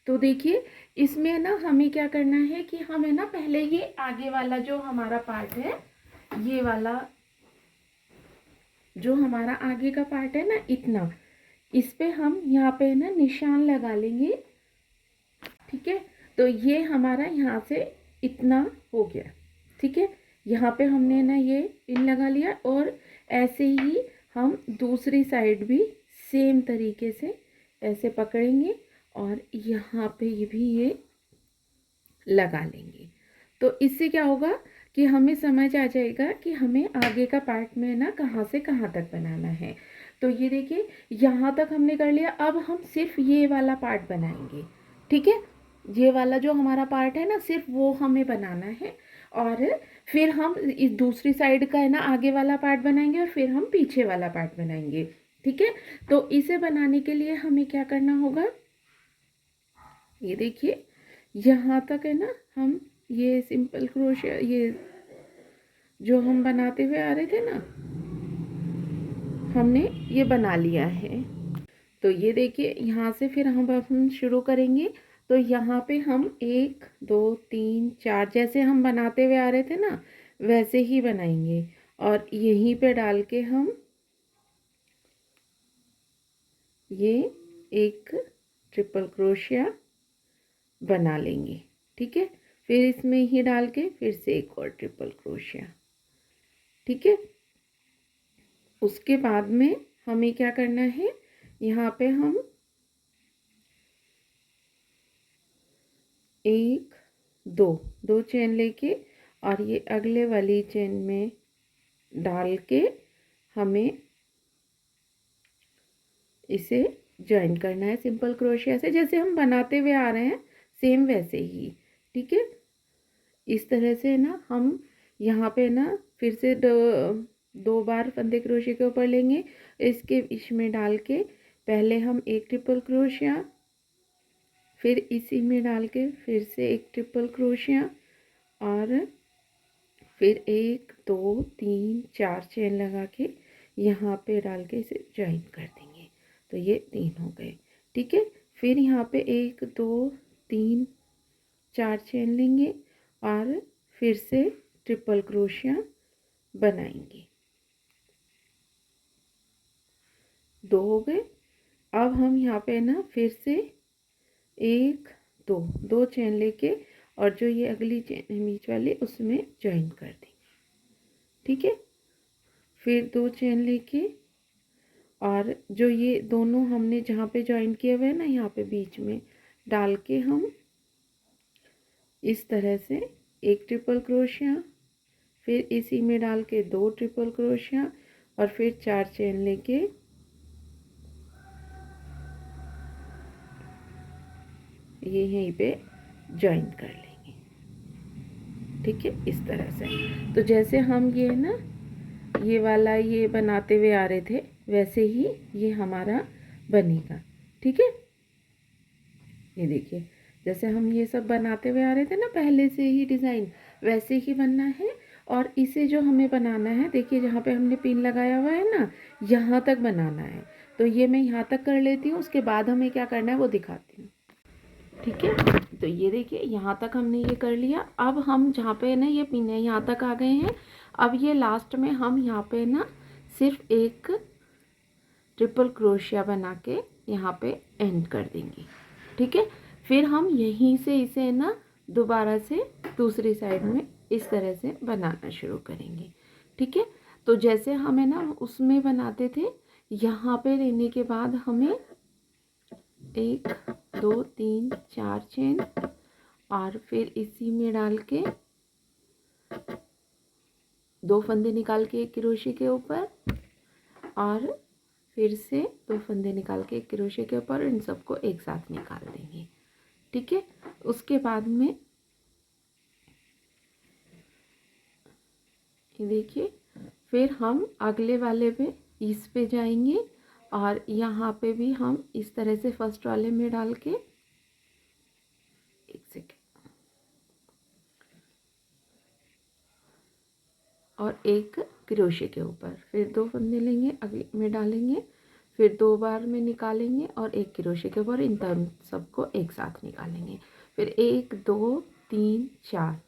तो देखिए इसमें ना हमें क्या करना है कि हमें ना पहले ये आगे वाला जो हमारा पार्ट है, ये वाला जो हमारा आगे का पार्ट है ना इतना, इस पे हम यहाँ पे ना निशान लगा लेंगे। ठीक है, तो ये हमारा यहाँ से इतना हो गया। ठीक है, यहाँ पे हमने ना ये पिन लगा लिया, और ऐसे ही हम दूसरी साइड भी सेम तरीके से ऐसे पकड़ेंगे और यहाँ पे ये भी ये लगा लेंगे। तो इससे क्या होगा कि हमें समझ आ जाएगा कि हमें आगे का पार्ट में ना कहाँ से कहाँ तक बनाना है। तो ये देखिए यहाँ तक हमने कर लिया, अब हम सिर्फ ये वाला पार्ट बनाएंगे। ठीक है, ये वाला जो हमारा पार्ट है ना सिर्फ वो हमें बनाना है, और फिर हम इस दूसरी साइड का है ना आगे वाला पार्ट बनाएंगे, और फिर हम पीछे वाला पार्ट बनाएंगे। ठीक है, तो इसे बनाने के लिए हमें क्या करना होगा, ये देखिए यहाँ तक है ना हम ये सिंपल क्रोशिया ये जो हम बनाते हुए आ रहे थे ना हमने ये बना लिया है। तो ये देखिए यहाँ से फिर हम शुरू करेंगे। तो यहाँ पे हम 1 2 3 4 जैसे हम बनाते हुए आ रहे थे ना वैसे ही बनाएंगे, और यहीं पे डाल के हम ये एक ट्रिपल क्रोशिया बना लेंगे। ठीक है, फिर इसमें ही डाल के फिर से एक और ट्रिपल क्रोशिया। ठीक है, उसके बाद में हमें क्या करना है, यहाँ पे हम 1 2 2 चेन लेके और ये अगले वाली चेन में डाल के हमें इसे ज्वाइन करना है सिंपल क्रोशिया से, जैसे हम बनाते हुए आ रहे हैं सेम वैसे ही। ठीक है, इस तरह से ना हम यहाँ पे ना फिर से दो बार फंदे क्रोशिया के ऊपर लेंगे, इसके इसमें डाल के पहले हम एक ट्रिपल क्रोशिया, फिर इसी में डाल के फिर से एक ट्रिपल क्रोशिया, और फिर 1 2 3 4 चेन लगा के यहाँ पे डाल के इसे ज्वाइन कर देंगे। तो ये 3 हो गए। ठीक है, फिर यहाँ पे 1 2 3 4 चेन लेंगे और फिर से ट्रिपल क्रोशिया बनाएंगे। 2 हो गए। अब हम यहाँ पे ना फिर से 1 2 2 चेन लेके और जो ये अगली चेन है बीच वाली उसमें ज्वाइन कर देंगे। ठीक है, फिर 2 चेन लेके और जो ये दोनों हमने जहाँ पे ज्वाइन किए हुए हैं ना यहाँ पे बीच में डाल के हम इस तरह से एक ट्रिपल क्रोशिया, फिर इसी में डाल के 2 ट्रिपल क्रोशिया और फिर 4 चेन लेके ये यहीं पे ज्वाइन कर लेंगे। ठीक है, इस तरह से। तो जैसे हम ये ना ये वाला ये बनाते हुए आ रहे थे वैसे ही ये हमारा बनेगा। ठीक है, ये देखिए जैसे हम ये सब बनाते हुए आ रहे थे ना पहले से ही डिज़ाइन, वैसे ही बनना है। और इसे जो हमें बनाना है, देखिए जहाँ पे हमने पिन लगाया हुआ है ना, यहाँ तक बनाना है। तो ये मैं यहाँ तक कर लेती हूँ, उसके बाद हमें क्या करना है वो दिखाती हूँ। ठीक है, तो ये देखिए यहाँ तक हमने ये कर लिया। अब हम जहाँ पे ना ये पिन है यहाँ तक आ गए हैं। अब ये लास्ट में हम यहाँ पे ना सिर्फ एक ट्रिपल क्रोशिया बना के यहाँ पे एंड कर देंगे। ठीक है, फिर हम यहीं से इसे ना दोबारा से दूसरी साइड में इस तरह से बनाना शुरू करेंगे। ठीक है, तो जैसे हमें ना उसमें बनाते थे, यहाँ पे लेने के बाद हमें 1 2 3 4 चेन और फिर इसी में डाल के 2 फंदे निकाल के एक क्रोशे के ऊपर और फिर से 2 फंदे निकाल के एक क्रोशे के ऊपर इन सबको एक साथ निकाल देंगे। ठीक है, उसके बाद में ये देखिए फिर हम अगले वाले पे इस पे जाएंगे और यहाँ पे भी हम इस तरह से फर्स्ट वाले में डाल के एक सेकेंड और एक क्रोशे के ऊपर फिर 2 फंदे लेंगे, अगले में डालेंगे, फिर 2 बार में निकालेंगे और एक क्रोशे के ऊपर इन सबको एक साथ निकालेंगे। फिर 1 2 3 4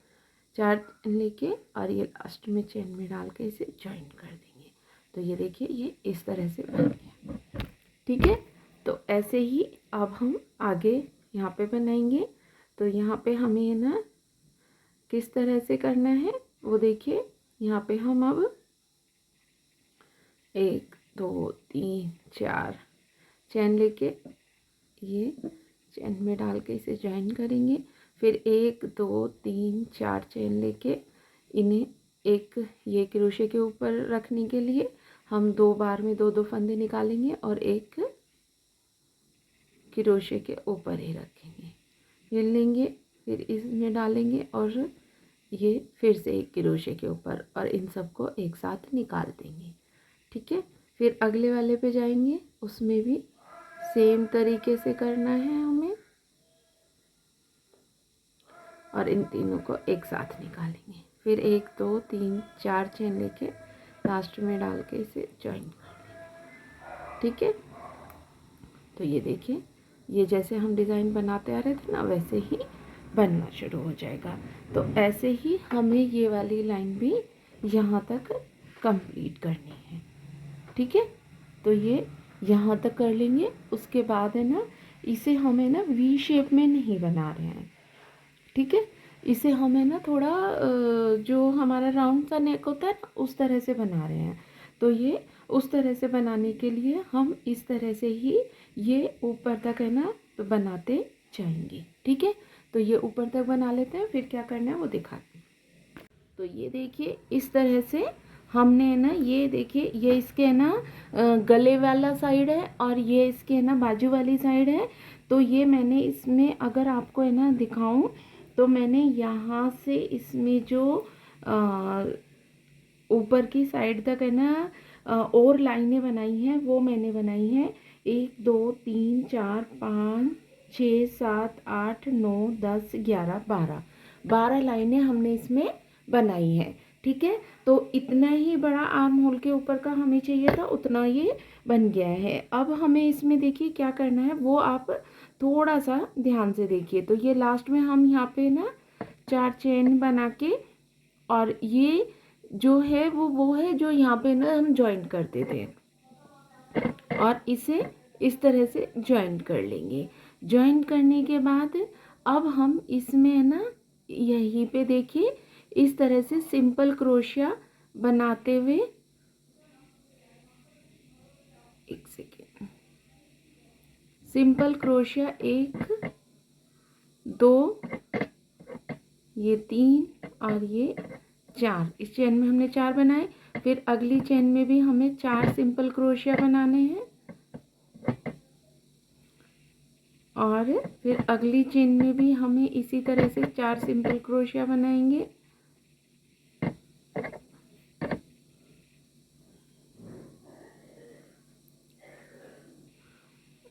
4 लेके और ये लास्ट में चेन में डाल के इसे ज्वाइन कर देंगे। तो ये देखिए ये इस तरह से बन गया। ठीक है, तो ऐसे ही अब हम आगे यहाँ पे बनाएंगे। तो यहाँ पे हमें ना किस तरह से करना है वो देखिए। यहाँ पे हम अब 1 2 3 4 चैन लेके ये चैन में डाल के इसे ज्वाइन करेंगे। फिर 1 2 3 4 चैन लेके इन्हें एक ये क्रोशे के ऊपर रखने के लिए हम 2 बार में 2 2 फंदे निकालेंगे और एक क्रोशे के ऊपर ही रखेंगे, फिर लेंगे, फिर इसमें डालेंगे और ये फिर से एक क्रोशे के ऊपर और इन सबको एक साथ निकाल देंगे। ठीक है, फिर अगले वाले पे जाएंगे, उसमें भी सेम तरीके से करना है हमें और इन तीनों को एक साथ निकालेंगे। फिर 1 2 3 4 चेन लेके लास्ट में डाल के इसे ज्वाइन कर देंगे। ठीक है, तो ये देखिए ये जैसे हम डिज़ाइन बनाते आ रहे थे ना वैसे ही बनना शुरू हो जाएगा। तो ऐसे ही हमें ये वाली लाइन भी यहाँ तक कंप्लीट करनी है। ठीक है, तो ये यहाँ तक कर लेंगे। उसके बाद है ना इसे हमें ना वी शेप में नहीं बना रहे हैं। ठीक है, इसे हमें ना थोड़ा जो हमारा राउंड सा नेक होता है ना उस तरह से बना रहे हैं। तो ये उस तरह से बनाने के लिए हम इस तरह से ही ये ऊपर तक है ना तो बनाते जाएंगे। ठीक है, तो ये ऊपर तक बना लेते हैं, फिर क्या करना है वो दिखाते हैं। तो ये देखिए इस तरह से हमने ना ये देखिए ये इसके ना गले वाला साइड है और ये इसके ना बाजू वाली साइड है। तो ये मैंने इसमें अगर आपको है ना दिखाऊं तो मैंने यहाँ से इसमें जो ऊपर की साइड तक है ना और लाइनें बनाई हैं वो मैंने बनाई हैं 1 2 3 4 5 6 7 8 9 10 11 12 लाइनें हमने इसमें बनाई हैं। ठीक है, तो इतना ही बड़ा आर्म होल के ऊपर का हमें चाहिए था, उतना ये बन गया है। अब हमें इसमें देखिए क्या करना है वो आप थोड़ा सा ध्यान से देखिए। तो ये लास्ट में हम यहाँ पे ना 4 चेन बना के और ये जो है वो है जो यहाँ पे ना हम ज्वाइन करते थे। और इसे इस तरह से जॉइंट कर लेंगे। जॉइंट करने के बाद अब हम इसमें है ना यहीं पे देखिए इस तरह से सिंपल क्रोशिया बनाते हुए, एक सेकेंड, सिंपल क्रोशिया 1 2 ये 3 और ये 4, इस चेन में हमने 4 बनाए। फिर अगली चेन में भी हमें 4 सिंपल क्रोशिया बनाने हैं और फिर अगली चेन में भी हमें इसी तरह से 4 सिंपल क्रोशिया बनाएंगे।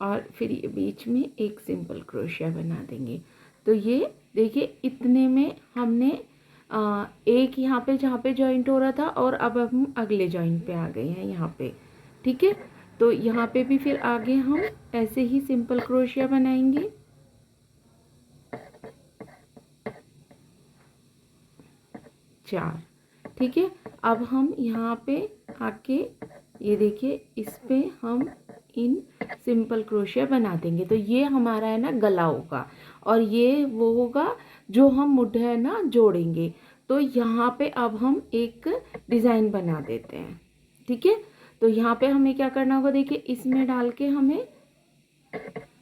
और फिर ये बीच में एक सिंपल क्रोशिया बना देंगे। तो ये देखिए इतने में हमने एक यहाँ पे जहाँ पे जॉइंट हो रहा था और अब हम अगले जॉइंट पे आ गए हैं यहाँ पे। ठीक है, तो यहाँ पे भी फिर आगे हम ऐसे ही सिंपल क्रोशिया बनाएंगे। चार, ठीक है। अब हम यहाँ पे आके ये देखिए इस पे हम इन सिंपल क्रोशिया बना देंगे। तो ये हमारा है ना गला होगा और ये वो होगा जो हम मुड्ढे है ना जोड़ेंगे। तो यहाँ पे अब हम एक डिज़ाइन बना देते हैं। ठीक है, तो यहाँ पे हमें क्या करना होगा, देखिए इसमें डाल के हमें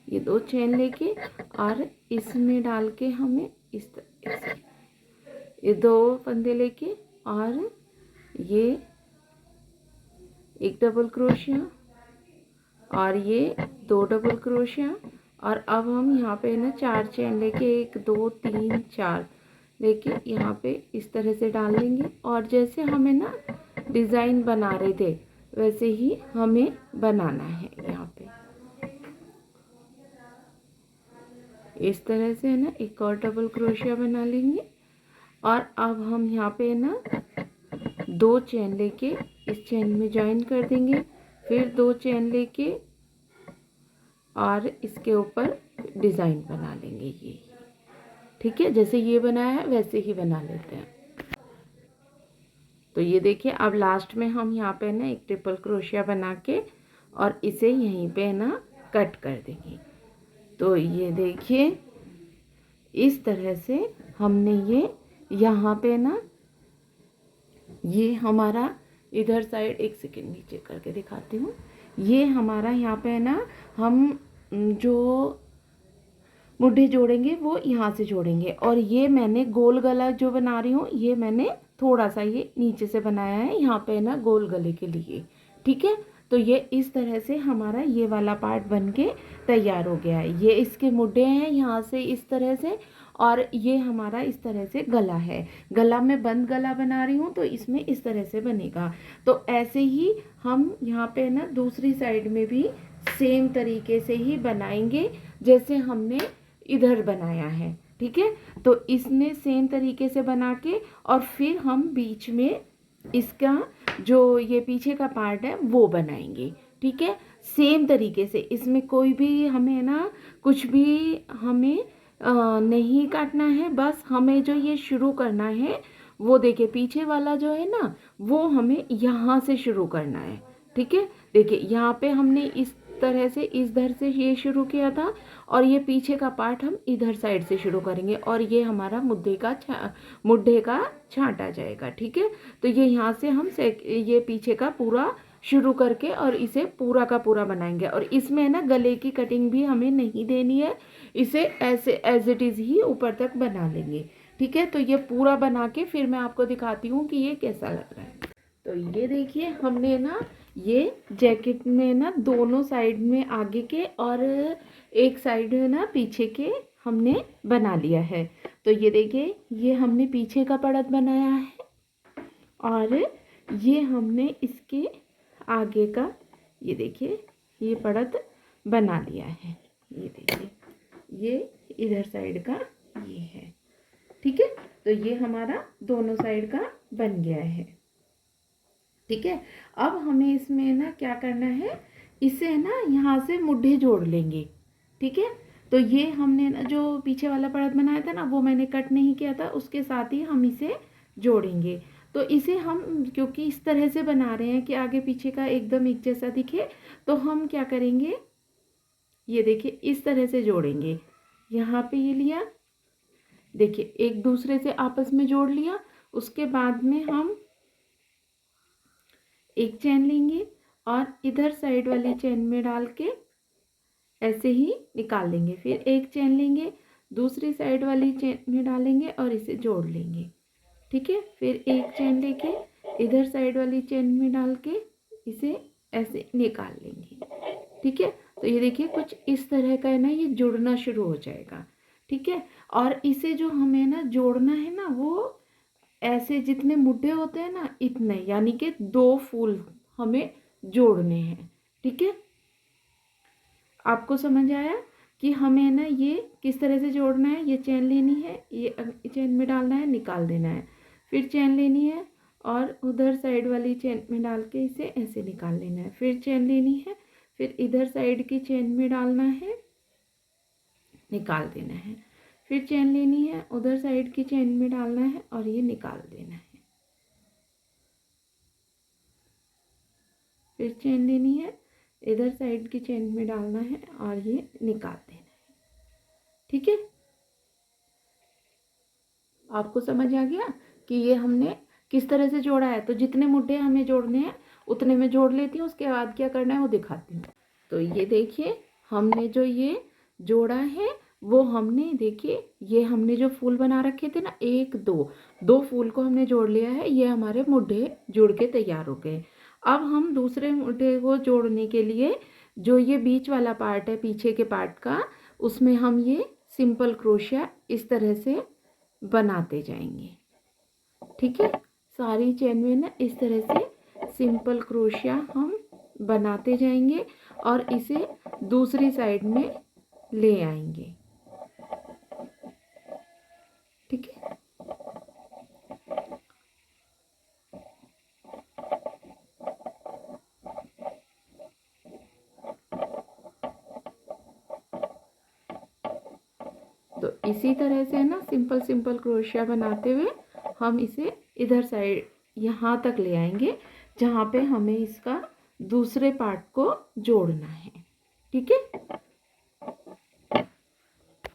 ये 2 चेन लेके और इसमें डाल के हमें इस तरह से ये 2 फंदे लेके और ये एक डबल क्रोशिया और ये 2 डबल क्रोशिया और अब हम यहाँ पे ना 4 चेन लेके 1 2 3 4 लेके यहाँ पे इस तरह से डाल देंगे। और जैसे हमें ना डिज़ाइन बना रहे थे वैसे ही हमें बनाना है। यहाँ पे इस तरह से है ना एक और डबल क्रोशिया बना लेंगे और अब हम यहाँ पे ना 2 चेन लेके इस चेन में ज्वाइन कर देंगे। फिर 2 चेन लेके और इसके ऊपर डिज़ाइन बना लेंगे ये। ठीक है, जैसे ये बनाया है वैसे ही बना लेते हैं। तो ये देखिए अब लास्ट में हम यहाँ पे ना एक ट्रिपल क्रोशिया बना के और इसे यहीं पे ना कट कर देंगे। तो ये देखिए इस तरह से हमने ये यहाँ पे ना ये हमारा इधर साइड, एक सेकेंड नीचे करके दिखाती हूँ। ये हमारा यहाँ पे है ना हम जो मुड्ढे जोड़ेंगे वो यहाँ से जोड़ेंगे और ये मैंने गोल गला जो बना रही हूँ ये मैंने थोड़ा सा ये नीचे से बनाया है यहाँ पे ना गोल गले के लिए। ठीक है, तो ये इस तरह से हमारा ये वाला पार्ट बन के तैयार हो गया है। ये इसके मुड्ढे हैं यहाँ से इस तरह से और ये हमारा इस तरह से गला है। गला में बंद गला बना रही हूँ तो इसमें इस तरह से बनेगा। तो ऐसे ही हम यहाँ पे ना दूसरी साइड में भी सेम तरीके से ही बनाएंगे जैसे हमने इधर बनाया है। ठीक है, तो इसमें सेम तरीके से बना के और फिर हम बीच में इसका जो ये पीछे का पार्ट है वो बनाएंगे। ठीक है, सेम तरीके से इसमें कोई भी हमें ना कुछ भी हमें नहीं काटना है। बस हमें जो ये शुरू करना है वो देखिए पीछे वाला जो है ना वो हमें यहाँ से शुरू करना है। ठीक है, देखिए यहाँ पे हमने इस तरह से इधर से ये शुरू किया था और ये पीछे का पार्ट हम इधर साइड से शुरू करेंगे और ये हमारा मुड्ढे का छांट आ जाएगा। ठीक है, तो ये यहाँ से हम ये पीछे का पूरा शुरू करके और इसे पूरा का पूरा बनाएंगे। और इसमें ना गले की कटिंग भी हमें नहीं देनी है, इसे ऐसे एज इट इज़ ही ऊपर तक बना लेंगे। ठीक है, तो ये पूरा बना के फिर मैं आपको दिखाती हूँ कि ये कैसा लग रहा है। तो ये देखिए हमने ना ये जैकेट में ना दोनों साइड में आगे के और एक साइड है ना पीछे के हमने बना लिया है। तो ये देखिए ये हमने पीछे का पड़त बनाया है और ये हमने इसके आगे का ये देखिए ये पड़त बना लिया है। ये देखिए ये इधर साइड का ये है। ठीक है, तो ये हमारा दोनों साइड का बन गया है। ठीक है, अब हमें इसमें ना क्या करना है, इसे ना यहाँ से मुड्ढे जोड़ लेंगे। ठीक है, तो ये हमने ना जो पीछे वाला परत बनाया था ना वो मैंने कट नहीं किया था, उसके साथ ही हम इसे जोड़ेंगे। तो इसे हम क्योंकि इस तरह से बना रहे हैं कि आगे पीछे का एकदम एक जैसा दिखे, तो हम क्या करेंगे, ये देखिए इस तरह से जोड़ेंगे। यहाँ पे ये लिया, देखिए एक दूसरे से आपस में जोड़ लिया। उसके बाद में हम एक चेन लेंगे और इधर साइड वाली चेन में डाल के ऐसे ही निकाल लेंगे। फिर एक चेन लेंगे, दूसरी साइड वाली चेन में डालेंगे और इसे जोड़ लेंगे। ठीक है, फिर एक चेन लेके इधर साइड वाली चेन में डाल के इसे ऐसे निकाल लेंगे। ठीक है, तो ये देखिए कुछ इस तरह का है ना, ये जुड़ना शुरू हो जाएगा। ठीक है, और इसे जो हमें ना जोड़ना है ना, वो ऐसे जितने मुड्ढे होते हैं ना इतने, यानी कि 2 फूल हमें जोड़ने हैं। ठीक है, आपको समझ आया कि हमें ना ये किस तरह से जोड़ना है। ये चेन लेनी है, ये चेन में डालना है, निकाल देना है। फिर चेन लेनी है और उधर साइड वाली चेन में डाल के इसे ऐसे निकाल लेना है। फिर चेन लेनी है, फिर इधर साइड की चेन में डालना है, निकाल देना है। फिर चेन लेनी है, उधर साइड की चेन में डालना है और ये निकाल देना है। फिर चेन लेनी है, इधर साइड की चेन में डालना है और ये निकाल देना है। ठीक है, आपको समझ आ गया कि ये हमने किस तरह से जोड़ा है। तो जितने मुड्ढे हमें जोड़ने हैं उतने में जोड़ लेती हूँ, उसके बाद क्या करना है वो दिखाती हूँ। तो ये देखिए हमने जो ये जोड़ा है वो हमने, देखिए ये हमने जो फूल बना रखे थे ना, 1 2 2 फूल को हमने जोड़ लिया है। ये हमारे मुड्ढे जुड़ के तैयार हो गए। अब हम दूसरे मुड्ढे को जोड़ने के लिए जो ये बीच वाला पार्ट है पीछे के पार्ट का, उसमें हम ये सिंपल क्रोशिया इस तरह से बनाते जाएंगे। ठीक है, सारी चेन में ना इस तरह से सिंपल क्रोशिया हम बनाते जाएंगे और इसे दूसरी साइड में ले आएंगे। ठीक है, तो इसी तरह से ना सिंपल सिंपल क्रोशिया बनाते हुए हम इसे इधर साइड यहाँ तक ले आएंगे जहाँ पे हमें इसका दूसरे पार्ट को जोड़ना है। ठीक है,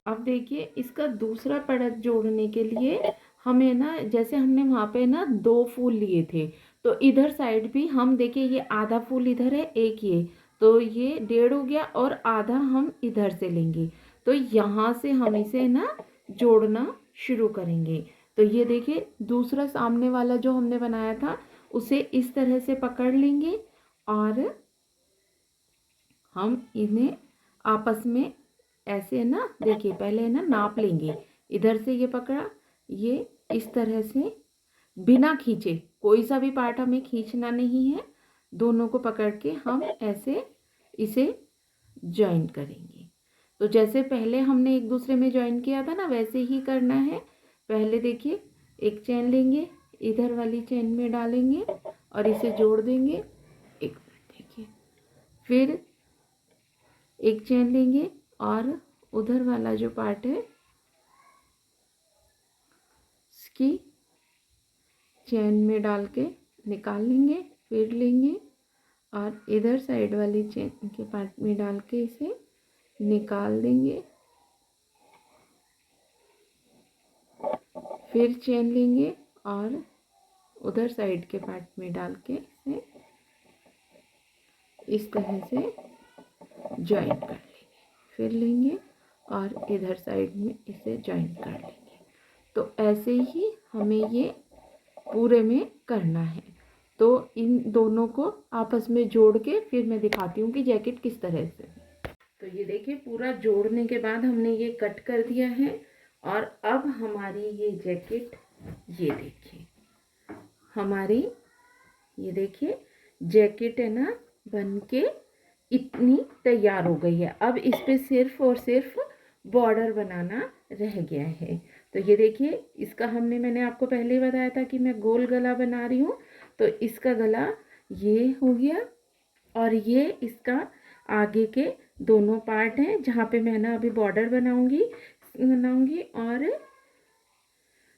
अब देखिए इसका दूसरा परत जोड़ने के लिए हमें ना, जैसे हमने वहाँ पे ना 2 फूल लिए थे, तो इधर साइड भी हम देखिए ये आधा फूल इधर है, एक ये, तो ये 1.5 हो गया और आधा हम इधर से लेंगे। तो यहाँ से हम इसे ना जोड़ना शुरू करेंगे। तो ये देखिए दूसरा सामने वाला जो हमने बनाया था उसे इस तरह से पकड़ लेंगे और हम इन्हें आपस में ऐसे ना, देखिए पहले ना नाप लेंगे। इधर से ये पकड़ा, ये इस तरह से बिना खींचे, कोई सा भी पार्ट हमें खींचना नहीं है, दोनों को पकड़ के हम ऐसे इसे जॉइन करेंगे। तो जैसे पहले हमने एक दूसरे में जॉइन किया था ना, वैसे ही करना है। पहले देखिए एक चेन लेंगे, इधर वाली चेन में डालेंगे और इसे जोड़ देंगे। एक मिनट देखिए, फिर एक चेन लेंगे और उधर वाला जो पार्ट है इसकी चेन में डाल के निकाल लेंगे। फिर लेंगे और इधर साइड वाली चेन के पार्ट में डाल के इसे निकाल देंगे। फिर चेन लेंगे और उधर साइड के पार्ट में डाल के इसे इस तरह से जॉइन कर लेंगे। फिर लेंगे और इधर साइड में इसे जॉइन कर लेंगे। तो ऐसे ही हमें ये पूरे में करना है। तो इन दोनों को आपस में जोड़ के फिर मैं दिखाती हूँ कि जैकेट किस तरह से। तो ये देखिए पूरा जोड़ने के बाद हमने ये कट कर दिया है और अब हमारी ये जैकेट, ये देखिए हमारी, ये देखिए जैकेट है ना बन के इतनी तैयार हो गई है। अब इस पे सिर्फ और सिर्फ बॉर्डर बनाना रह गया है। तो ये देखिए इसका मैंने आपको पहले ही बताया था कि मैं गोल गला बना रही हूँ। तो इसका गला ये हो गया और ये इसका आगे के दोनों पार्ट हैं जहाँ पे मैं ना अभी बॉर्डर बनाऊंगी और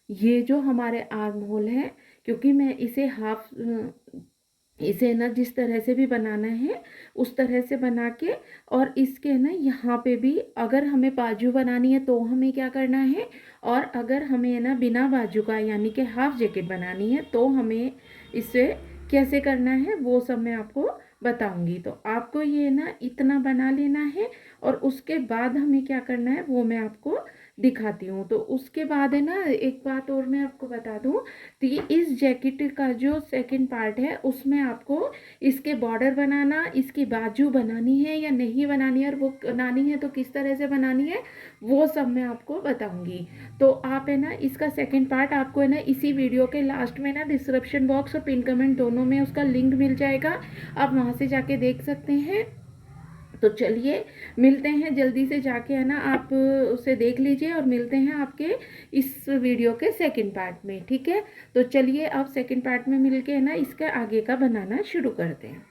ये जो हमारे आर्म होल है क्योंकि मैं इसे इसे ना जिस तरह से भी बनाना है उस तरह से बना के, और इसके ना यहाँ पे भी अगर हमें बाजू बनानी है तो हमें क्या करना है, और अगर हमें ना बिना बाजू का यानी कि हाफ जैकेट बनानी है तो हमें इसे कैसे करना है वो सब मैं आपको बताऊंगी। तो आपको ये ना इतना बना लेना है, और उसके बाद हमें क्या करना है वो मैं आपको दिखाती हूँ। तो उसके बाद है ना एक बात और मैं आपको बता दूँ, तो ये इस जैकेट का जो सेकंड पार्ट है उसमें आपको इसके बॉर्डर बनाना, इसकी बाजू बनानी है या नहीं बनानी है, और वो बनानी है तो किस तरह से बनानी है वो सब मैं आपको बताऊंगी। तो आप है ना इसका सेकंड पार्ट आपको है ना इसी वीडियो के लास्ट में ना डिस्क्रिप्शन बॉक्स और पिन कमेंट दोनों में उसका लिंक मिल जाएगा, आप वहाँ से जाके देख सकते हैं। तो चलिए मिलते हैं जल्दी से, जाके है ना आप उसे देख लीजिए, और मिलते हैं आपके इस वीडियो के सेकंड पार्ट में, ठीक है। तो चलिए अब सेकंड पार्ट में मिलके है ना इसका आगे का बनाना शुरू करते हैं।